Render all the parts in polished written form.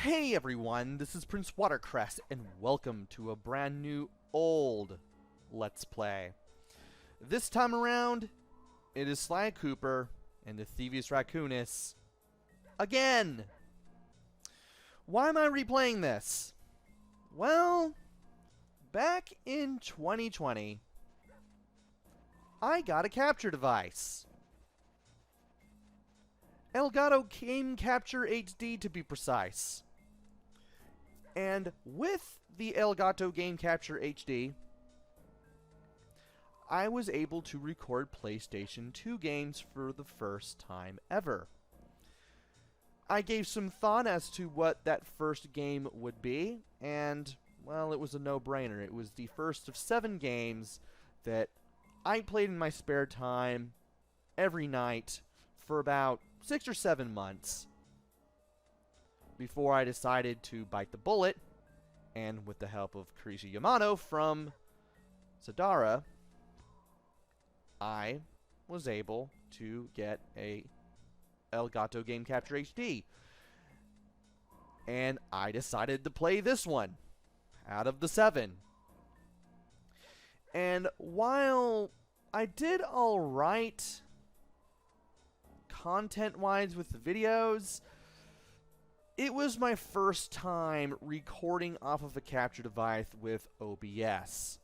Hey everyone, this is PrinceWatercress, and welcome to a brand new old Let's Play. This time around, it is Sly Cooper and the Thievius Raccoonus again! Why am I replaying this? Well, back in 2020, I got a capture device. Elgato Game Capture HD to be precise. And with the Elgato Game Capture HD, I was able to record PlayStation 2 games for the first time ever. I gave some thought as to what that first game would be, and, well, it was a no-brainer. It was the first of 7 games that I played in my spare time every night for about 6 or 7 months before I decided to bite the bullet, and with the help of Kirishi Yamano from Sadara, I was able to get a Elgato Game Capture HD. And I decided to play this one out of the 7. And while I did alright content-wise with the videos, it was my first time recording off of a capture device with OBS.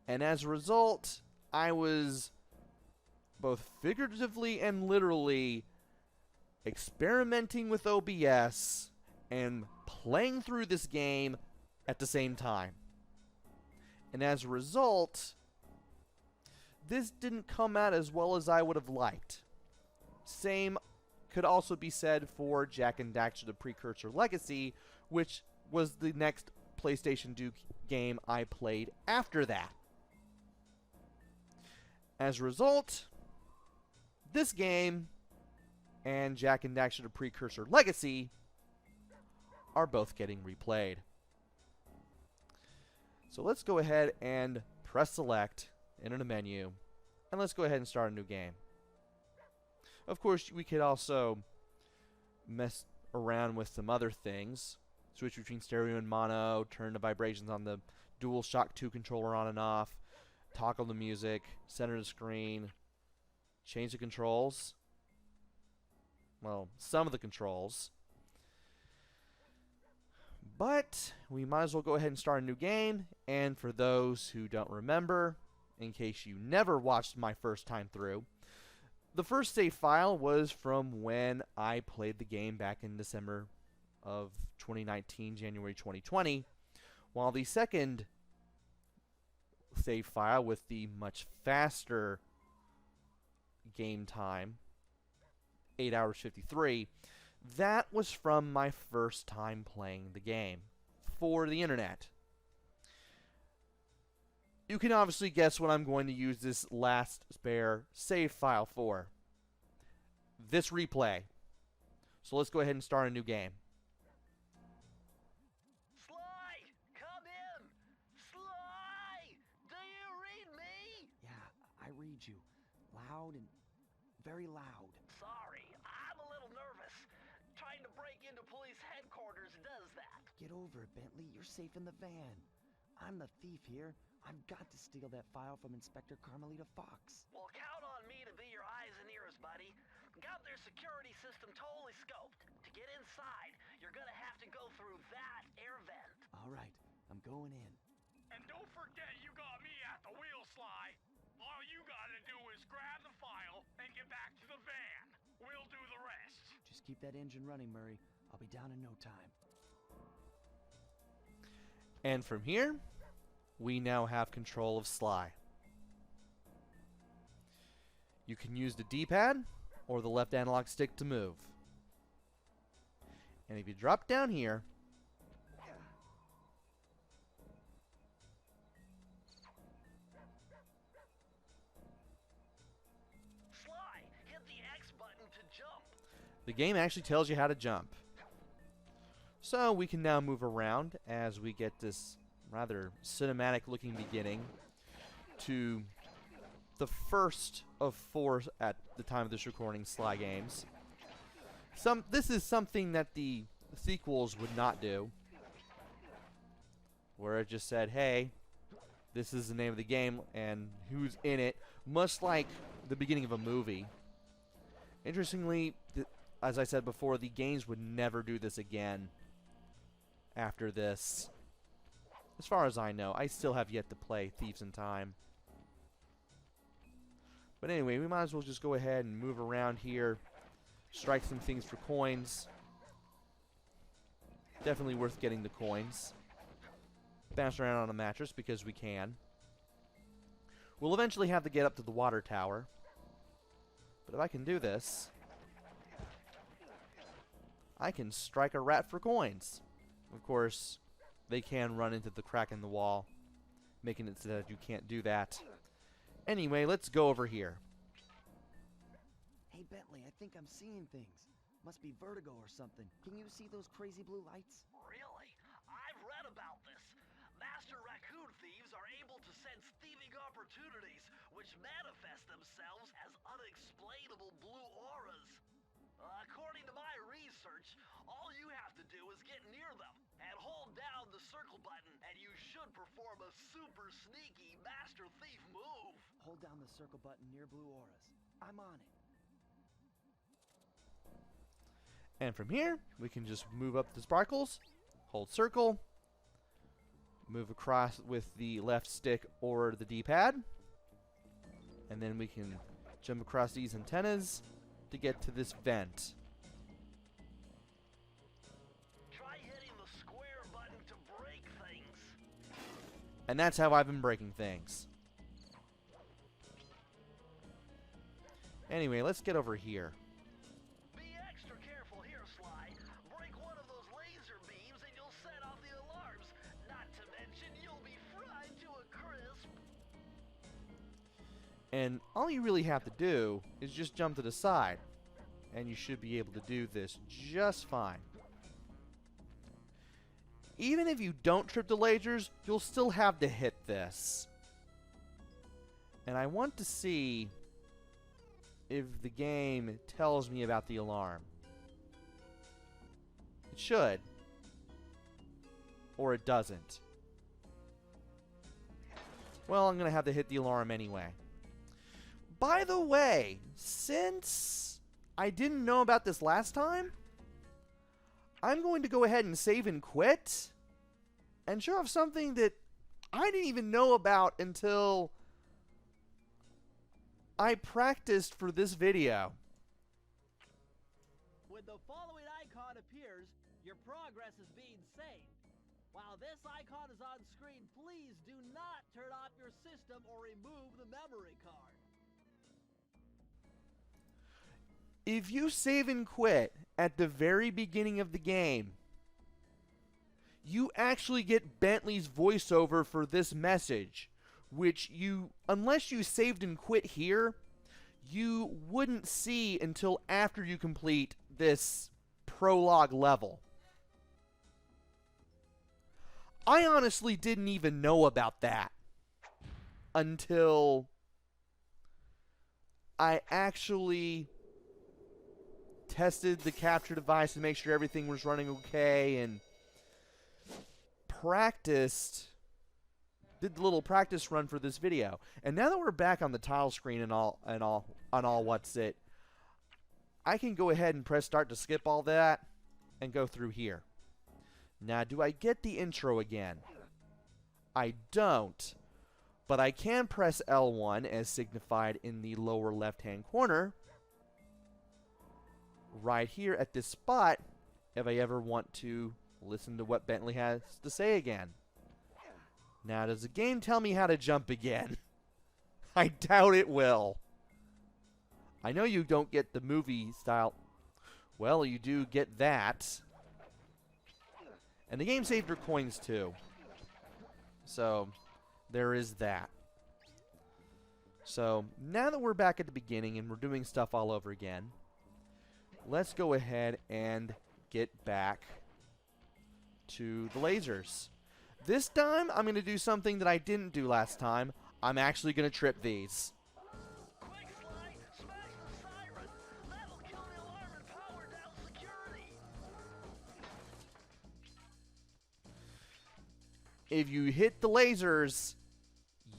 And as a result, I was both figuratively and literally experimenting with OBS and playing through this game at the same time. And as a result, this didn't come out as well as I would have liked. Same could also be said for Jak and Daxter the Precursor Legacy, which was the next PlayStation 2 game I played after that. As a result, this game and Jak and Daxter the Precursor Legacy are both getting replayed. So let's go ahead and press select in a menu, and let's go ahead and start a new game. Of course, we could also mess around with some other things. Switch between stereo and mono, turn the vibrations on the DualShock 2 controller on and off, toggle the music, center the screen, change the controls. Well, some of the controls. But we might as well go ahead and start a new game. And for those who don't remember, in case you never watched my first time through, the first save file was from when I played the game back in December of 2019, January 2020, while the second save file with the much faster game time, 8 hours 53, that was from my first time playing the game for the internet. You can obviously guess what I'm going to use this last spare save file for. This replay. So let's go ahead and start a new game. Sly! Come in! Sly! Do you read me? Yeah, I read you. Loud and very loud. Sorry, I'm a little nervous. Trying to break into police headquarters does that. Get over it, Bentley. You're safe in the van. I'm the thief here. I've got to steal that file from Inspector Carmelita Fox. Well, count on me to be your eyes and ears, buddy. Got their security system totally scoped. To get inside, you're gonna have to go through that air vent. All right, I'm going in. And don't forget you got me at the wheel, Sly. All you gotta do is grab the file and get back to the van. We'll do the rest. Just keep that engine running, Murray. I'll be down in no time. And from here, we now have control of Sly. You can use the D-pad or the left analog stick to move. And if you drop down here, Sly, hit the X button to jump. the game actually tells you how to jump. So we can now move around as we get this rather cinematic looking beginning to the first of 4 at the time of this recording Sly games. This is something that the sequels would not do, where it just said, hey, this is the name of the game and who's in it, much like the beginning of a movie. Interestingly, as I said before, the games would never do this again after this. As far as I know, I still have yet to play Thieves in Time. But anyway, we might as well just go ahead and move around here, strike some things for coins. Definitely worth getting the coins. Bounce around on a mattress because we can. We'll eventually have to get up to the water tower. But if I can do this, I can strike a rat for coins. Of course, they can run into the crack in the wall, making it so that you can't do that. Anyway, let's go over here. Hey, Bentley, I think I'm seeing things. Must be vertigo or something. Can you see those crazy blue lights? Really? I've read about this. Master raccoon thieves are able to sense thieving opportunities, which manifest themselves as unexplainable blue auras. According to my research, all you have to do is get near them and hold down the circle button, and you should perform a super sneaky master thief move. Hold down the circle button near blue auras. I'm on it. And from here, we can just move up the sparkles, hold circle, move across with the left stick or the D-pad, and then we can jump across these antennas to get to this vent. Try hitting the square button to break things. And that's how I've been breaking things. Anyway, let's get over here. Be extra careful here, Sly. Break one of those laser beams and you'll set off the alarms. Not to mention you'll be fried to a crisp. And all you really have to do is just jump to the side. And you should be able to do this just fine. Even if you don't trip the lasers, you'll still have to hit this. And I want to see if the game tells me about the alarm. It should. Or it doesn't. Well, I'm going to have to hit the alarm anyway. By the way, since I didn't know about this last time, I'm going to go ahead and save and quit and show off something that I didn't even know about until I practiced for this video. When the following icon appears, your progress is being saved. While this icon is on screen, please do not turn off your system or remove the memory card. If you save and quit at the very beginning of the game, you actually get Bentley's voiceover for this message, which you, unless you saved and quit here, you wouldn't see until after you complete this prologue level. I honestly didn't even know about that until I actually tested the capture device to make sure everything was running okay and practiced, did the little practice run for this video. And now that we're back on the tile screen and all what's it, I can go ahead and press start to skip all that and go through here. Now, do I get the intro again? I don't, but I can press L1 as signified in the lower left-hand corner right here at this spot if I ever want to listen to what Bentley has to say again. Now, does the game tell me how to jump again? I doubt it will. I know you don't get the movie style. Well, you do get that. And the game saved your coins too. So, there is that. So, now that we're back at the beginning and we're doing stuff all over again, let's go ahead and get back to the lasers. This time, I'm going to do something that I didn't do last time. I'm actually going to trip these. Quick, Sly! Smash the siren! That'll kill the alarm and power down security! if you hit the lasers,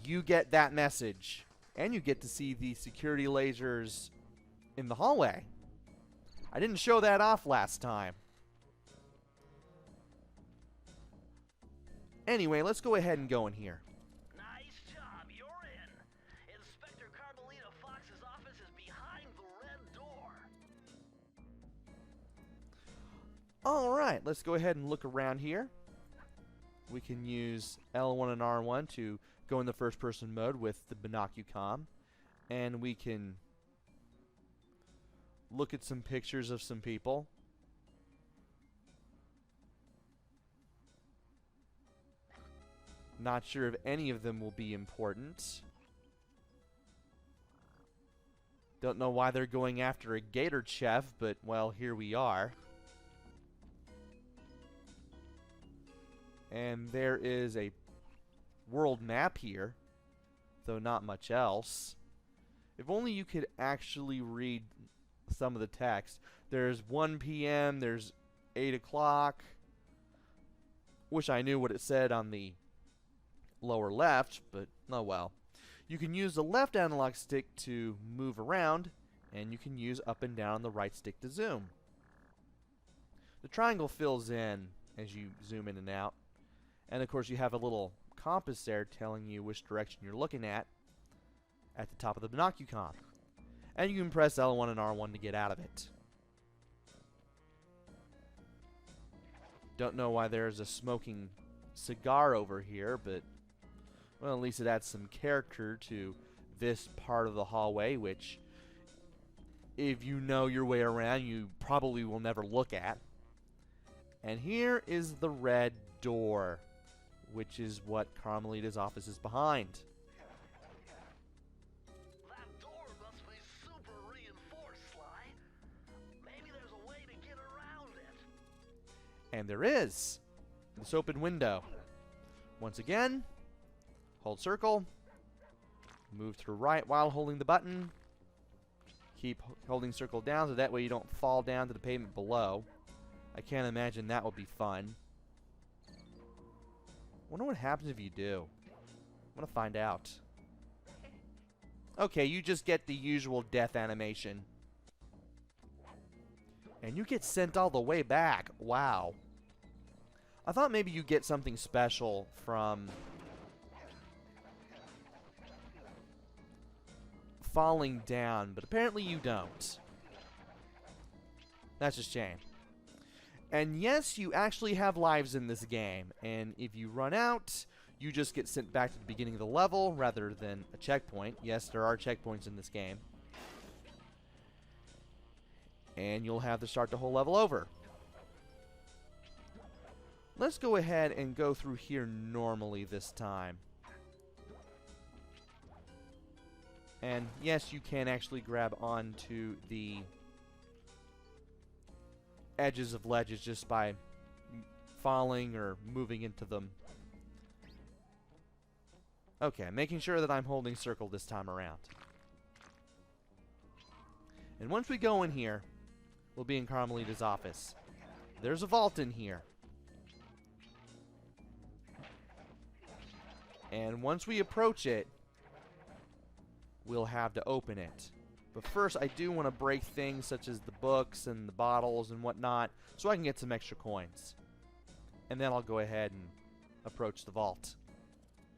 you get that message. And you get to see the security lasers in the hallway. I didn't show that off last time. Anyway, let's go ahead and go in here. Nice job, you're in. Inspector Carmelita Fox's office is behind the red door. Alright, let's go ahead and look around here. We can use L1 and R1 to go in the first person mode with the binocucom. And we can look at some pictures of some people. Not sure if any of them will be important. Don't know why they're going after a gator chef, but, well, here we are. And there is a world map here, though not much else. If only you could actually read some of the text. There's 1 p.m., there's 8 o'clock. Wish I knew what it said on the lower left, but oh well. You can use the left analog stick to move around, and you can use up and down the right stick to zoom. The triangle fills in as you zoom in and out. And of course you have a little compass there telling you which direction you're looking at the top of the binocucom. And you can press L1 and R1 to get out of it. Don't know why there's a smoking cigar over here, but well, at least it adds some character to this part of the hallway, which, if you know your way around, you probably will never look at. And here is the red door, which is what Carmelita's office is behind. That door must be super reinforced, Sly. Maybe there's a way to get around it. And there is. This open window. Once again, hold circle. Move to the right while holding the button. Keep holding circle down so that way you don't fall down to the pavement below. I can't imagine that would be fun. Wonder what happens if you do. I want to find out. Okay, you just get the usual death animation. And you get sent all the way back. Wow. I thought maybe you get something special from falling down, but apparently you don't. That's a shame. And yes, you actually have lives in this game, and if you run out, you just get sent back to the beginning of the level rather than a checkpoint. Yes, there are checkpoints in this game. And you'll have to start the whole level over. Let's go ahead and go through here normally this time. And yes, you can actually grab onto the edges of ledges just by falling or moving into them. Okay, making sure that I'm holding circle this time around. And once we go in here, we'll be in Carmelita's office. There's a vault in here. And once we approach it, we'll have to open it. But first, I do want to break things such as the books and the bottles and whatnot, so I can get some extra coins. And then I'll go ahead and approach the vault.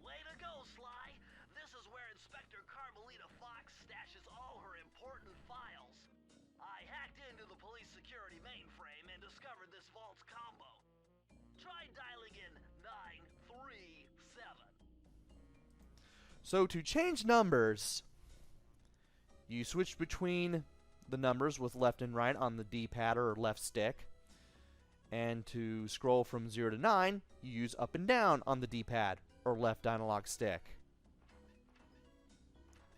Way to go, Sly. This is where Inspector Carmelita Fox stashes all her important files. I hacked into the police security mainframe and discovered this vault's combo. Try dialing in 937. So to change numbers, you switch between the numbers with left and right on the D-pad or left stick. And to scroll from 0 to 9, you use up and down on the D-pad or left analog stick.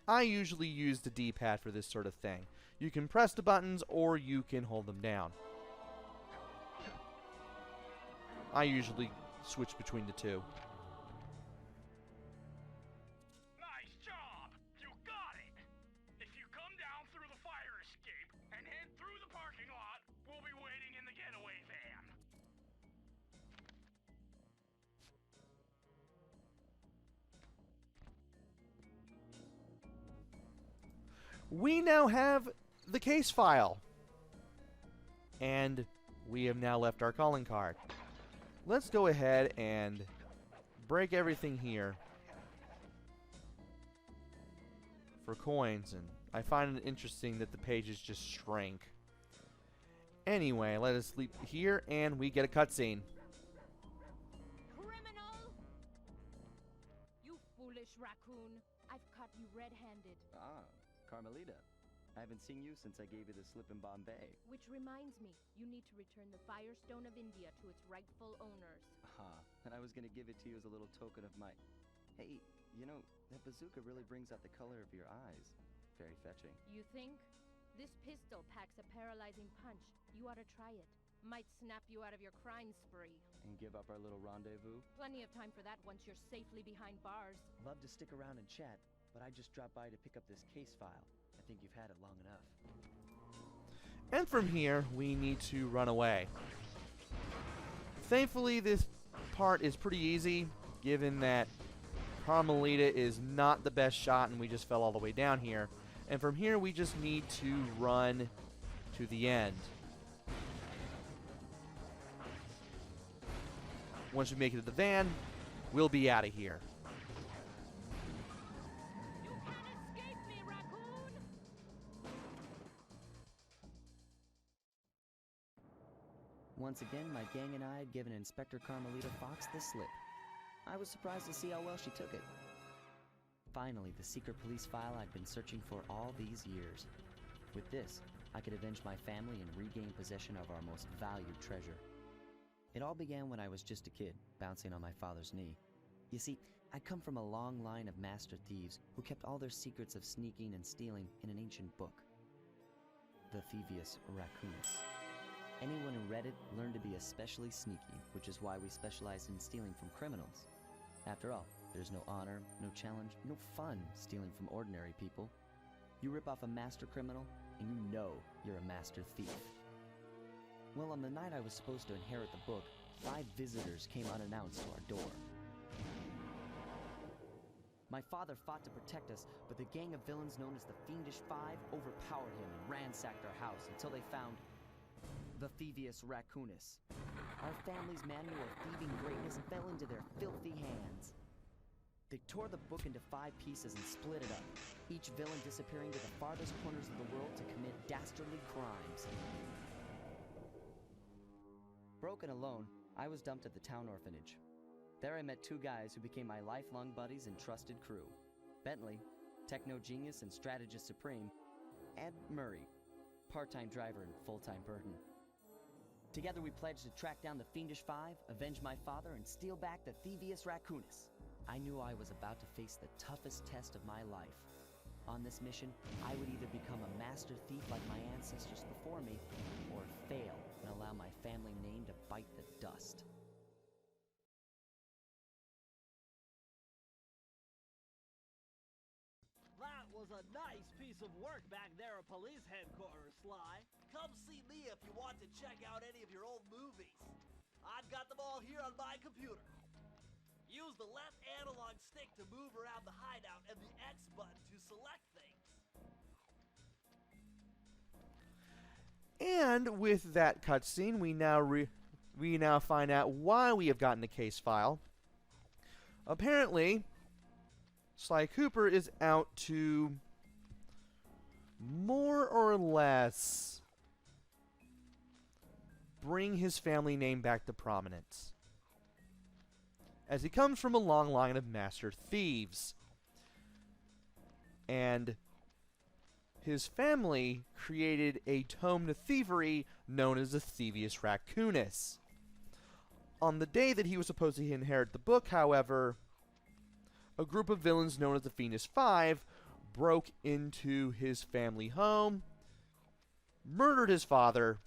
I usually use the D-pad for this sort of thing. You can press the buttons or you can hold them down. I usually switch between the two. Nice job! You got it! If you come down through the fire escape and head through the parking lot, we'll be waiting in the getaway van. we now have the case file. And we have now left our calling card. Let's go ahead and break everything here for coins, and I find it interesting that the pages just shrank. Anyway, let us leave here, and we get a cutscene. Criminal! You foolish raccoon. I've caught you red-handed. Ah, Carmelita. I haven't seen you since I gave you the slip in Bombay. Which reminds me, you need to return the Firestone of India to its rightful owners. And I was gonna give it to you as a little token of my... Hey, you know, that bazooka really brings out the color of your eyes. Very fetching. You think? This pistol packs a paralyzing punch. You ought to try it. Might snap you out of your crime spree. And give up our little rendezvous? Plenty of time for that once you're safely behind bars. Love to stick around and chat, but I just dropped by to pick up this case file. I think you've had it long enough. And from here, we need to run away. Thankfully, this part is pretty easy, given that Carmelita is not the best shot and we just fell all the way down here. And from here, we just need to run to the end. Once we make it to the van, we'll be out of here. You can't escape me, raccoon! Once again, my gang and I had given Inspector Carmelita Fox the slip. I was surprised to see how well she took it. Finally, the secret police file I'd been searching for all these years. With this, I could avenge my family and regain possession of our most valued treasure. It all began when I was just a kid, bouncing on my father's knee. You see, I come from a long line of master thieves who kept all their secrets of sneaking and stealing in an ancient book. The Thievius Raccoonus. Anyone who read it learned to be especially sneaky, which is why we specialize in stealing from criminals. After all, there's no honor, no challenge, no fun stealing from ordinary people. You rip off a master criminal, and you know you're a master thief. Well, on the night I was supposed to inherit the book, 5 visitors came unannounced to our door. My father fought to protect us, but the gang of villains known as the Fiendish Five overpowered him and ransacked our house until they found the Thievius Raccoonus. Our family's manual of thieving greatness fell into their filthy hands. They tore the book into 5 pieces and split it up, each villain disappearing to the farthest corners of the world to commit dastardly crimes. Broken alone, I was dumped at the town orphanage. There I met 2 guys who became my lifelong buddies and trusted crew. Bentley, techno genius and strategist supreme, and Murray, part-time driver and full-time burden. Together we pledged to track down the Fiendish Five, avenge my father, and steal back the Thievius Raccoonus. I knew I was about to face the toughest test of my life. On this mission, I would either become a master thief like my ancestors before me, or fail and allow my family name to bite the dust. That was a nice piece of work back there at police headquarters, Sly. Come see me if you want to check out any of your old movies. I've got them all here on my computer. Use the left analog stick to move around the hideout and the X button to select things. And with that cutscene, we now find out why we have gotten the case file. Apparently, Sly Cooper is out to more or less bring his family name back to prominence, as he comes from a long line of master thieves. And his family created a tome to thievery known as the Thievius Raccoonus. On the day that he was supposed to inherit the book, however, a group of villains known as the Fiendish Five broke into his family home, murdered his father,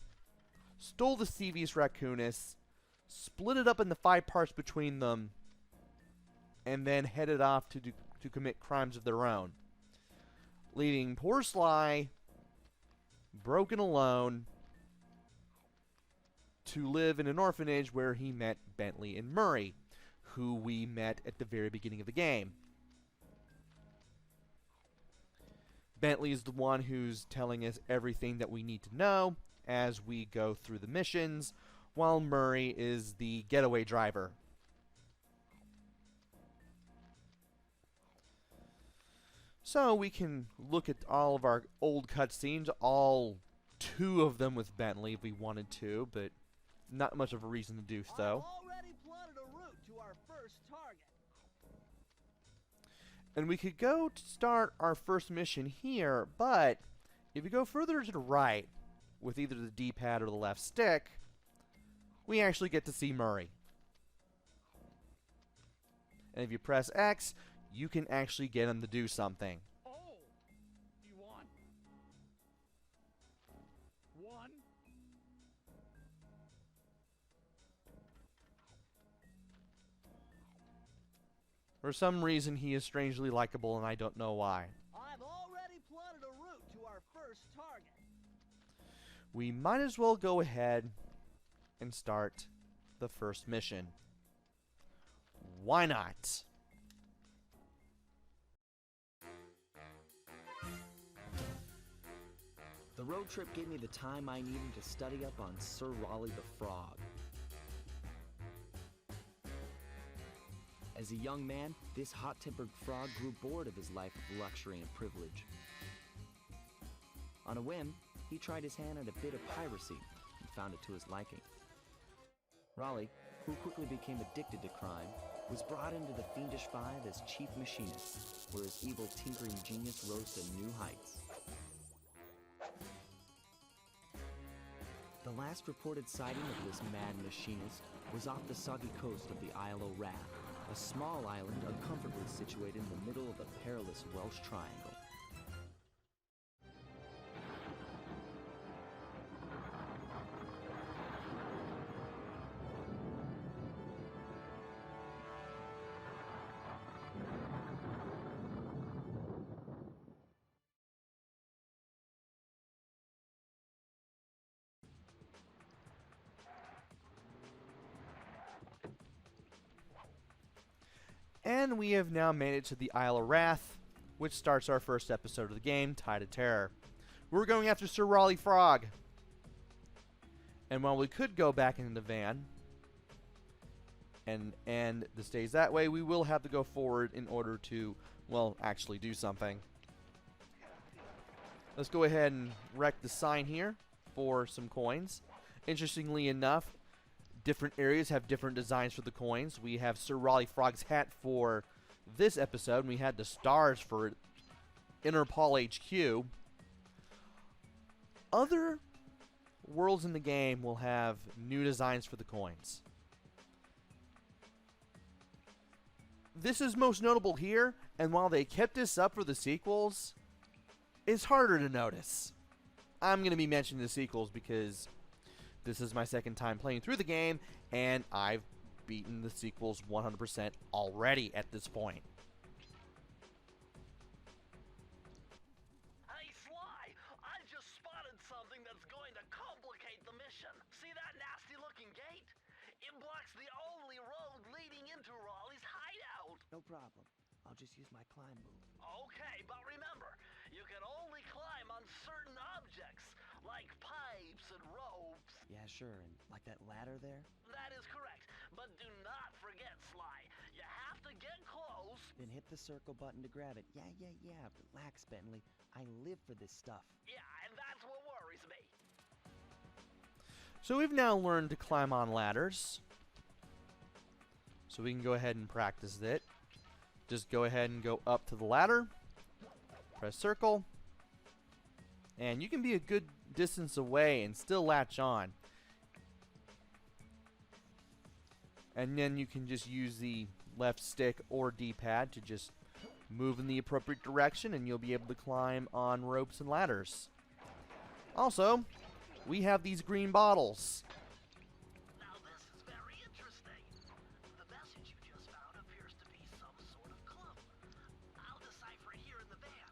stole the Thievius Raccoonus, split it up into 5 parts between them, and then headed off to commit crimes of their own, leaving poor Sly broken alone to live in an orphanage where he met Bentley and Murray, who we met at the very beginning of the game. Bentley is the one who's telling us everything that we need to know as we go through the missions, while Murray is the getaway driver. So we can look at all of our old cutscenes, all 2 of them with Bentley if we wanted to, but not much of a reason to do so. I've already plotted a route to our first target. And we could go to start our first mission here, but if you go further to the right, with either the D-pad or the left stick, we actually get to see Murray. And if you press X, you can actually get him to do something. Oh, you won. One. For some reason, he is strangely likable, and I don't know why. I've already plotted a route to our first target. We might as well go ahead and start the first mission. Why not? The road trip gave me the time I needed to study up on Sir Raleigh the Frog. As a young man, this hot-tempered frog grew bored of his life of luxury and privilege. On a whim, he tried his hand at a bit of piracy and found it to his liking. Raleigh, who quickly became addicted to crime, was brought into the Fiendish Five as chief machinist, where his evil tinkering genius rose to new heights. The last reported sighting of this mad machinist was off the soggy coast of the Isle of Wrath, a small island uncomfortably situated in the middle of the perilous Welsh Triangle. And we have now made it to the Isle of Wrath, which starts our first episode of the game, Tide of Terror. We're going after Sir Raleigh Frog. And while we could go back into the van and end the stage that way, we will have to go forward in order to, well, actually do something. Let's go ahead and wreck the sign here for some coins. Interestingly enough, different areas have different designs for the coins. We have Sir Raleigh Frog's hat for this episode, and we had the stars for Interpol HQ. Other worlds in the game will have new designs for the coins. This is most notable here, and while they kept this up for the sequels, it's harder to notice. I'm going to be mentioning the sequels because this is my second time playing through the game, and I've beaten the sequels 100% already at this point. Hey, Sly, I just spotted something that's going to complicate the mission. See that nasty-looking gate? It blocks the only road leading into Raleigh's hideout. No problem. I'll just use my climb move. Okay, but remember, you can only climb on certain objects, like pipes and ropes. Yeah, sure, and like that ladder there? That is correct, but do not forget, Sly. You have to get close. Then hit the circle button to grab it. Yeah. Relax, Bentley. I live for this stuff. Yeah, and that's what worries me. So we've now learned to climb on ladders. So we can go ahead and practice it. Just go ahead and go up to the ladder. Press circle. And you can be a good distance away and still latch on. And then you can just use the left stick or D-pad to just move in the appropriate direction, and you'll be able to climb on ropes and ladders. Also, we have these green bottles. Now this is very interesting. The message you just found appears to be some sort of clue. I'll decipher it here in the van.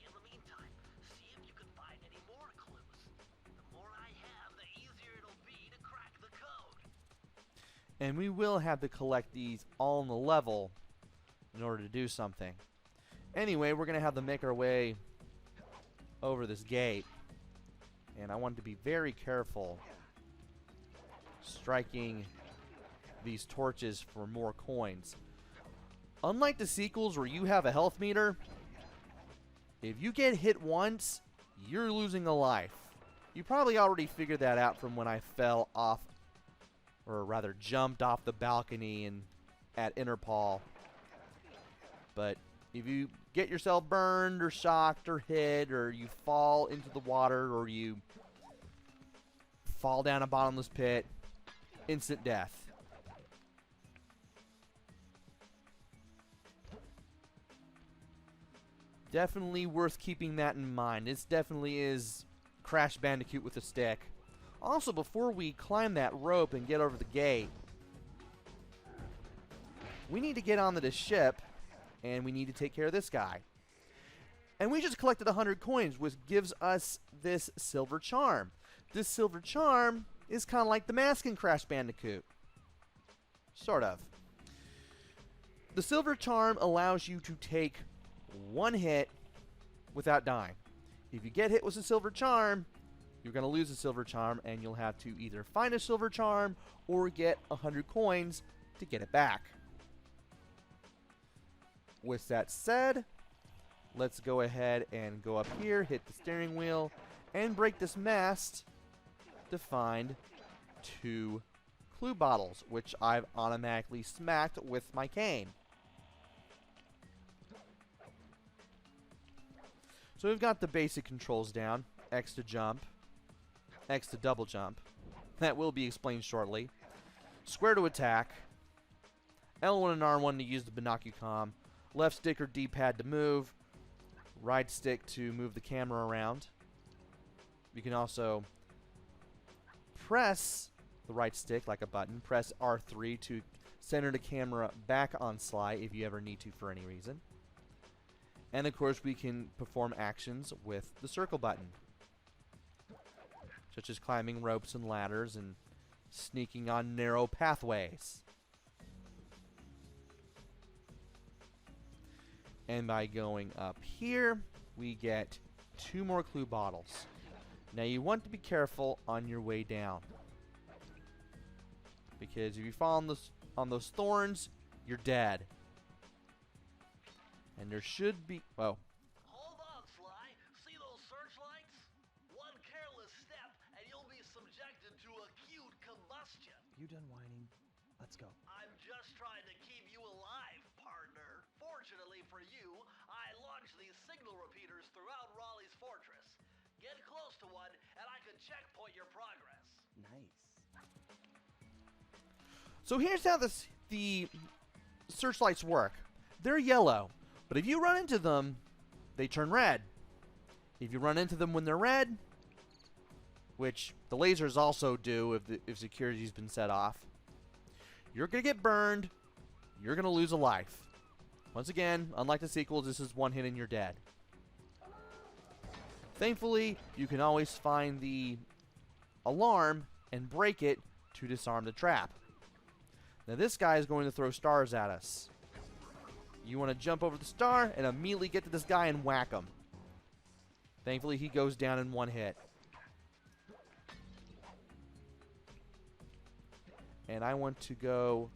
In the meantime, see if you can find any more clues. The more I have, the easier it'll be to crack the code. And we will have to collect these all in the level in order to do something. Anyway, we're going to have to make our way over this gate. And I wanted to be very careful striking these torches for more coins. Unlike the sequels where you have a health meter, if you get hit once, you're losing a life. You probably already figured that out from when I fell off, or rather jumped off the balcony at Interpol. But if you get yourself burned or shocked or hit, or you fall into the water, or you fall down a bottomless pit, instant death. Definitely worth keeping that in mind. This definitely is Crash Bandicoot with a stick. Also, before we climb that rope and get over the gate, we need to get onto the ship, and we need to take care of this guy. And we just collected 100 coins, which gives us this silver charm. This silver charm is kind of like the mask in Crash Bandicoot. Sort of. The silver charm allows you to take one hit without dying. If you get hit with a silver charm, you're going to lose a silver charm, and you'll have to either find a silver charm or get 100 coins to get it back. With that said, let's go ahead and go up here, hit the steering wheel, and break this mast to find 2 clue bottles, which I've automatically smacked with my cane. So we've got the basic controls down. X to jump. X to double jump. That will be explained shortly. Square to attack. L1 and R1 to use the binocucom. Left stick or D-pad to move. Right stick to move the camera around. You can also press the right stick like a button. Press R3 to center the camera back on Sly if you ever need to for any reason. And of course we can perform actions with the circle button, such as climbing ropes and ladders and sneaking on narrow pathways. And by going up here, we get 2 more clue bottles. Now you want to be careful on your way down, because if you fall on those thorns, you're dead. And there should be... Oh. Hold on, Sly. See those searchlights? One careless step, and you'll be subjected to acute combustion. You done whining? Let's go. I'm just trying to keep you alive, partner. Fortunately for you, I launched these signal repeaters throughout Raleigh's fortress. Get close to one, and I can checkpoint your progress. Nice. So here's how the searchlights work. They're yellow, but if you run into them, they turn red. If you run into them when they're red, which the lasers also do if security's been set off, you're going to get burned. You're going to lose a life. Once again, unlike the sequels, this is one hit and you're dead. Thankfully, you can always find the alarm and break it to disarm the trap. Now this guy is going to throw stars at us. You want to jump over the star and immediately get to this guy and whack him. Thankfully, he goes down in one hit. And I want to go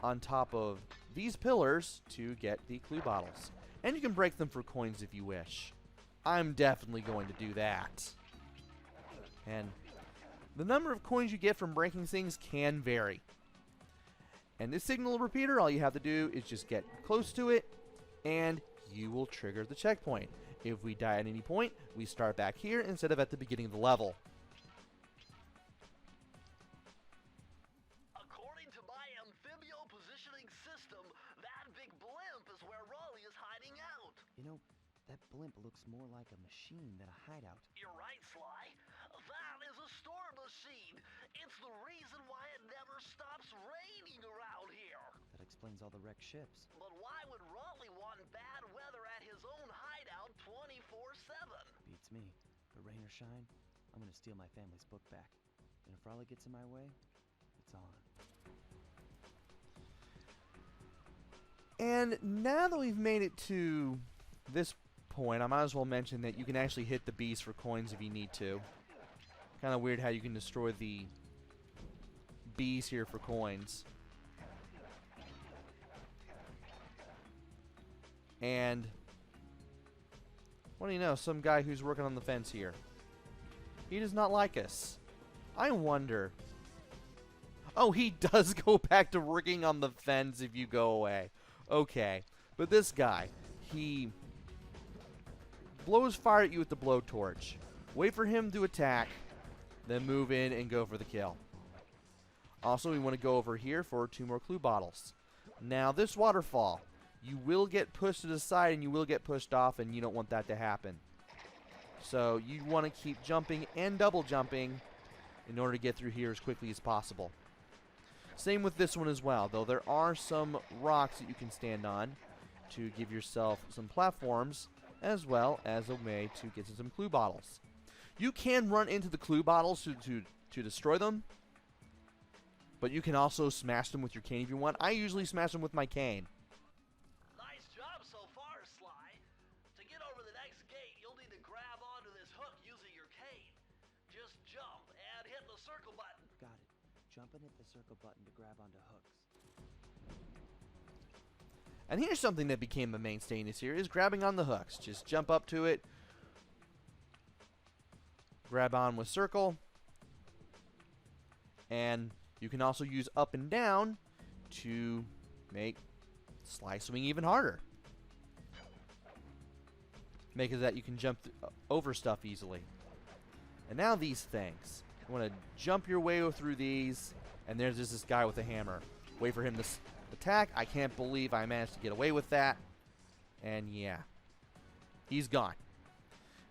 on top of these pillars to get the clue bottles. And you can break them for coins if you wish. I'm definitely going to do that. And the number of coins you get from breaking things can vary. And this signal repeater, all you have to do is just get close to it, and you will trigger the checkpoint. If we die at any point, we start back here instead of at the beginning of the level. According to my amphibio positioning system, that big blimp is where Raleigh is hiding out. You know, that blimp looks more like a machine than a hideout. You're right, Sly. That is a storm machine. It's the reason why it never stops raining around here. That explains all the wrecked ships. But why would Raleigh want bad weather at his own hideout 24/7? Beats me. But rain or shine, I'm gonna steal my family's book back. And if Raleigh gets in my way, it's on. And now that we've made it to this point, I might as well mention that you can actually hit the beast for coins if you need to. Kind of weird how you can destroy the bees here for coins. And what do you know? Some guy who's working on the fence here. He does not like us. I wonder. Oh, he does go back to working on the fence if you go away. Okay. But this guy, he blows fire at you with the blowtorch. Wait for him to attack, then move in and go for the kill. Also, we want to go over here for 2 more clue bottles. Now, this waterfall, you will get pushed to the side and you will get pushed off, and you don't want that to happen. So, you want to keep jumping and double jumping in order to get through here as quickly as possible. Same with this one as well, though there are some rocks that you can stand on to give yourself some platforms, as well as a way to get to some clue bottles. You can run into the clue bottles to destroy them, but you can also smash them with your cane if you want. I usually smash them with my cane. Nice job so far, Sly. To get over the next gate, you'll need to grab onto this hook using your cane. Just jump and hit the circle button. Got it. Jump and hit the circle button to grab onto hooks. And here's something that became a mainstay in this series, grabbing on the hooks. Just jump up to it, grab on with circle, and you can also use up and down to make Sly swing even harder. Make it that you can jump over stuff easily. And now these things. You want to jump your way through these, and there's just this guy with a hammer. Wait for him to attack. I can't believe I managed to get away with that. And yeah, he's gone.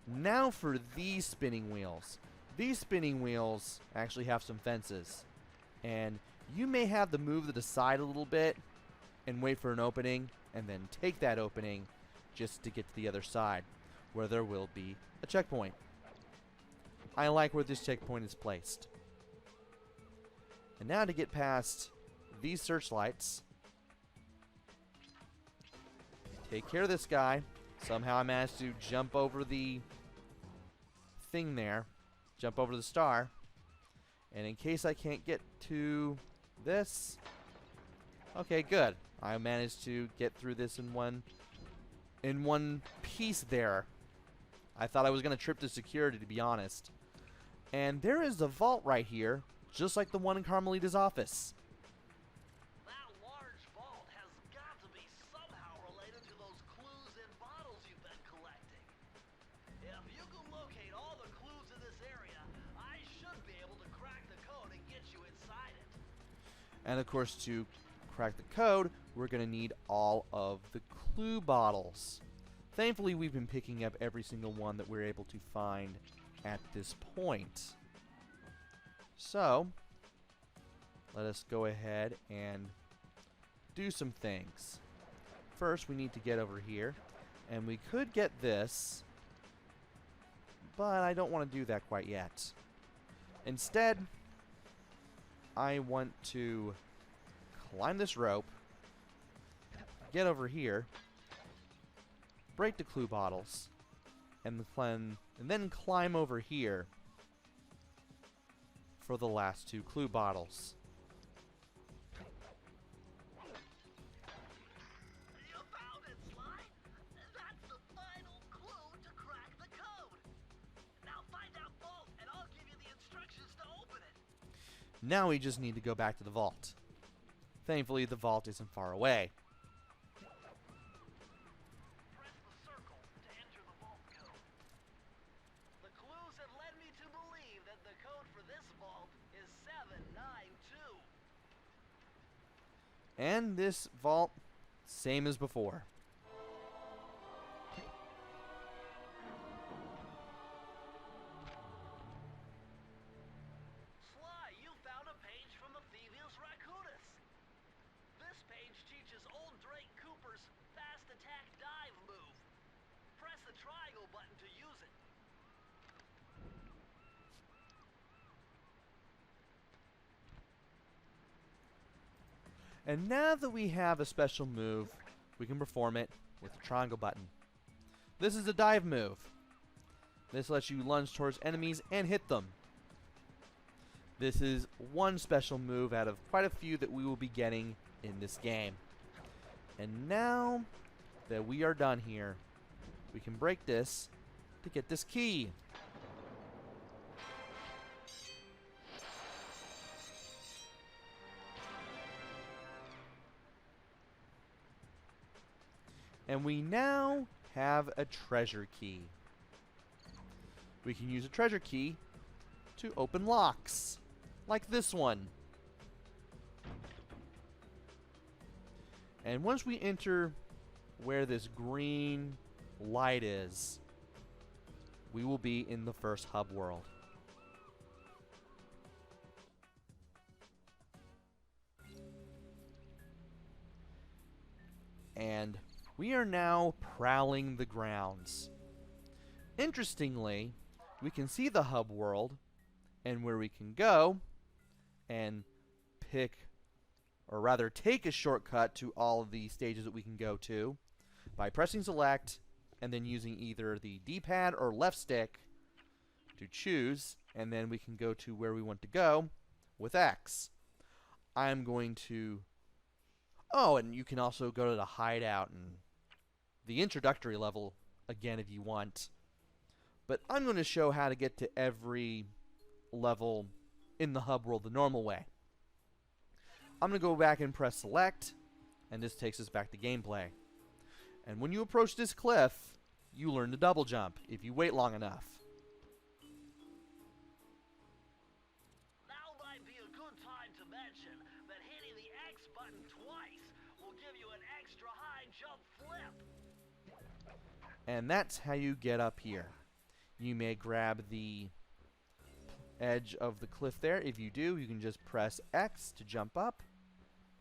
Now for these spinning wheels. These spinning wheels actually have some fences. And you may have to move to the side a little bit and wait for an opening, and then take that opening just to get to the other side, where there will be a checkpoint. I like where this checkpoint is placed. And now to get past these searchlights, take care of this guy. Somehow I managed to jump over the thing there, jump over the star, and in case I can't get to this, okay, good. I managed to get through this in one piece there. I thought I was going to trip the security, to be honest. And there is a vault right here, just like the one in Carmelita's office. That large vault has got to be somehow related to those clues and bottles you've been collecting. If you can locate all the clues in this area, I should be able to crack the code and get you inside it. And of course, to crack the code, we're going to need all of the clue bottles. Thankfully, we've been picking up every single one that we're able to find at this point. So, let us go ahead and do some things. First, we need to get over here, and we could get this, but I don't want to do that quite yet. Instead, I want to climb this rope, get over here, break the clue bottles, and then climb over here for the last 2 clue bottles. You found it, Sly. That's the final clue to crack the code. Now find that vault, and I'll give you the instructions to open it. Now we just need to go back to the vault. Thankfully, the vault isn't far away. Press the circle to enter the vault code. The clues have led me to believe that the code for this vault is 792. And this vault, same as before. Sly, you found a page from the Thievius Raccoonus. This page teaches old Drake Cooper's fast attack dive move. Press the triangle button to use it. And now that we have a special move, we can perform it with the triangle button. This is a dive move. This lets you lunge towards enemies and hit them. This is one special move out of quite a few that we will be getting in this game. And now that we are done here, we can break this to get this key. And we now have a treasure key. We can use a treasure key to open locks, like this one. And once we enter where this green light is, we will be in the first hub world. And we are now prowling the grounds. Interestingly, we can see the hub world and where we can go and pick, or rather take a shortcut to all of the stages that we can go to by pressing select and then using either the D-pad or left stick to choose, and then we can go to where we want to go with X. I'm going to... Oh, and you can also go to the hideout and the introductory level again if you want. But I'm going to show how to get to every level in the hub world the normal way. I'm going to go back and press select, and this takes us back to gameplay. And when you approach this cliff, you learn to double jump if you wait long enough. Now might be a good time to mention that hitting the X button twice will give you an extra high jump flip. And that's how you get up here. You may grab the edge of the cliff there. If you do, you can just press X to jump up,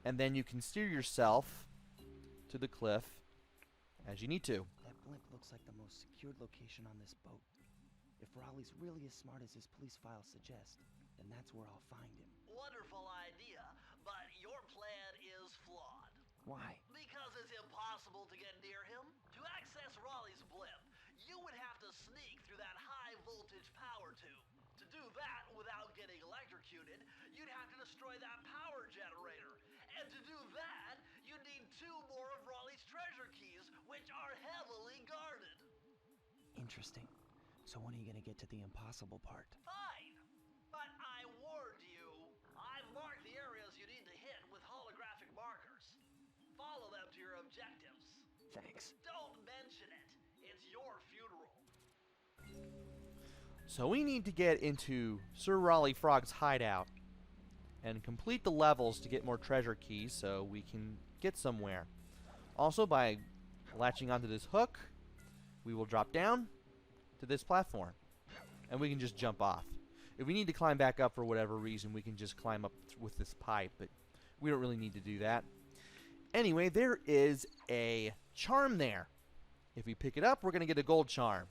and then you can steer yourself to the cliff as you need to. That blimp looks like the most secured location on this boat. If Raleigh's really as smart as his police files suggest, then that's where I'll find him. Wonderful idea, but your plan is flawed. Why? Because it's impossible to get near him. To access Raleigh's blimp, you would have to sneak through that high voltage power tube. To do that without getting electrocuted, you'd have to destroy that power generator. And to do that, you'd need 2 more of Raleigh's treasure keys, which are heavily guarded. Interesting. So when are you gonna get to the impossible part? Fine, but I warned you. I've marked the areas you need to hit with holographic markers. Follow them to your objectives. Thanks. Don't mention it. It's your funeral. So we need to get into Sir Raleigh Frog's hideout and complete the levels to get more treasure keys so we can get somewhere. Also, by latching onto this hook, we will drop down to this platform and we can just jump off. If we need to climb back up for whatever reason, we can just climb up with this pipe, but we don't really need to do that. Anyway, there is a charm there. If we pick it up, we're going to get a gold charm.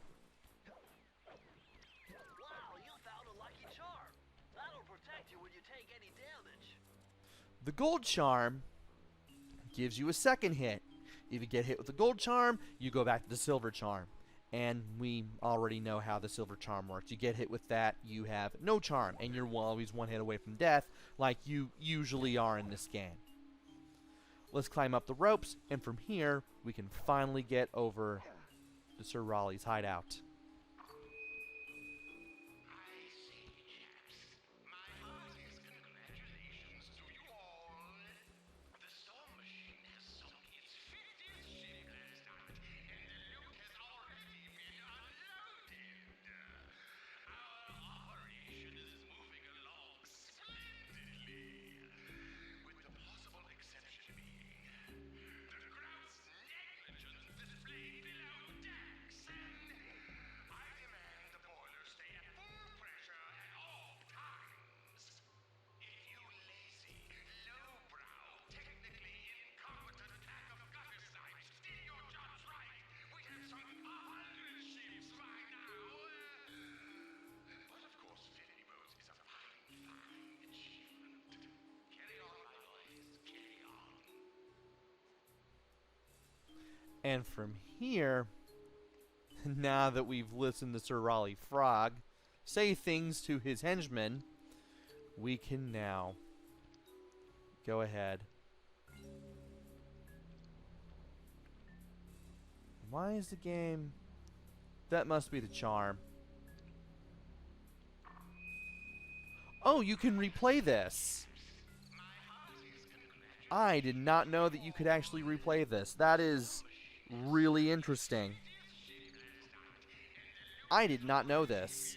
Wow, you found a lucky charm. That'll protect you when you take any damage. The gold charm gives you a second hit. If you get hit with the gold charm, you go back to the silver charm. And we already know how the silver charm works. You get hit with that, you have no charm, and you're always one hit away from death, like you usually are in this game. Let's climb up the ropes, and from here, we can finally get over to Sir Raleigh's hideout. And from here, now that we've listened to Sir Raleigh Frog say things to his henchmen, we can now go ahead. Why is the game... That must be the charm. Oh, you can replay this. I did not know that you could actually replay this. That is really interesting. I did not know this.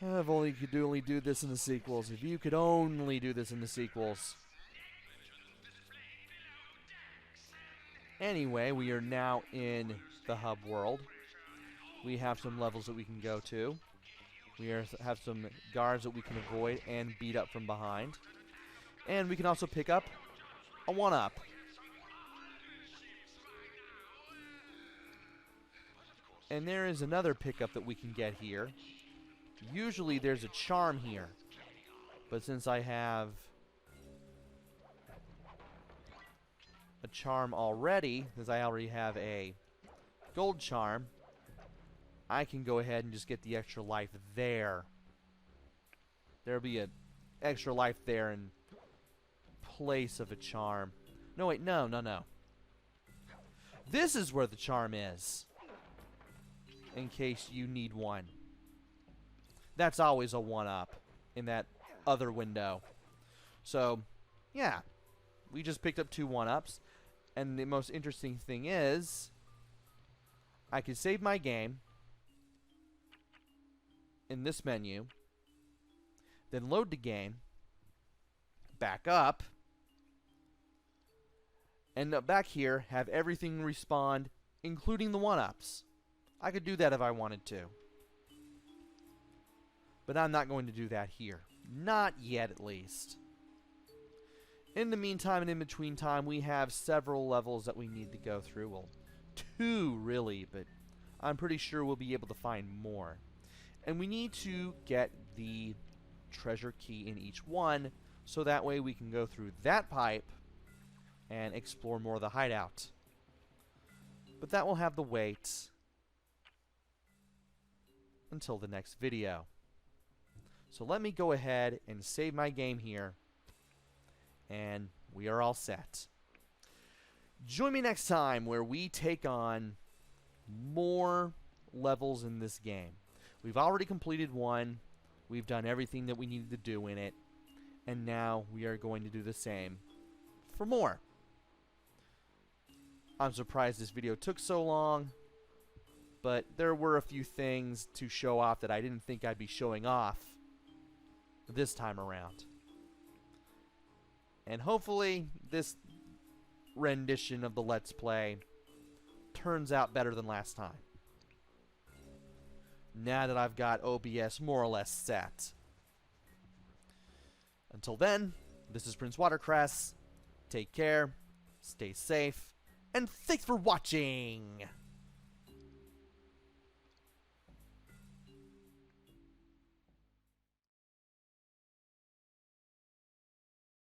If only you could only do this in the sequels. If you could only do this in the sequels. Anyway, we are now in the hub world. We have some levels that we can go to. We have some guards that we can avoid and beat up from behind. And we can also pick up a 1-up. And there is another pickup that we can get here. Usually there's a charm here. But since I have a charm already, since I already have a gold charm, I can go ahead and just get the extra life there. There'll be an extra life there in place of a charm. No, wait, no. This is where the charm is. In case you need one. That's always a 1-up in that other window. So, yeah. We just picked up 2 1-ups. And the most interesting thing is, I can save my game in this menu, then load the game, back up, and back here have everything respawn, including the 1-ups. I could do that if I wanted to. But I'm not going to do that here. Not yet, at least. In the meantime and in between time, we have several levels that we need to go through. Well, 2 really, but I'm pretty sure we'll be able to find more. And we need to get the treasure key in each one, so that way we can go through that pipe and explore more of the hideout. But that will have to wait until the next video. So let me go ahead and save my game here, and we are all set. Join me next time where we take on more levels in this game. We've already completed 1. We've done everything that we needed to do in it. And now we are going to do the same for more. I'm surprised this video took so long, but there were a few things to show off that I didn't think I'd be showing off this time around. And hopefully this rendition of the Let's Play turns out better than last time. Now that I've got OBS more or less set. Until then, this is PrinceWatercress. Take care, stay safe, and thanks for watching!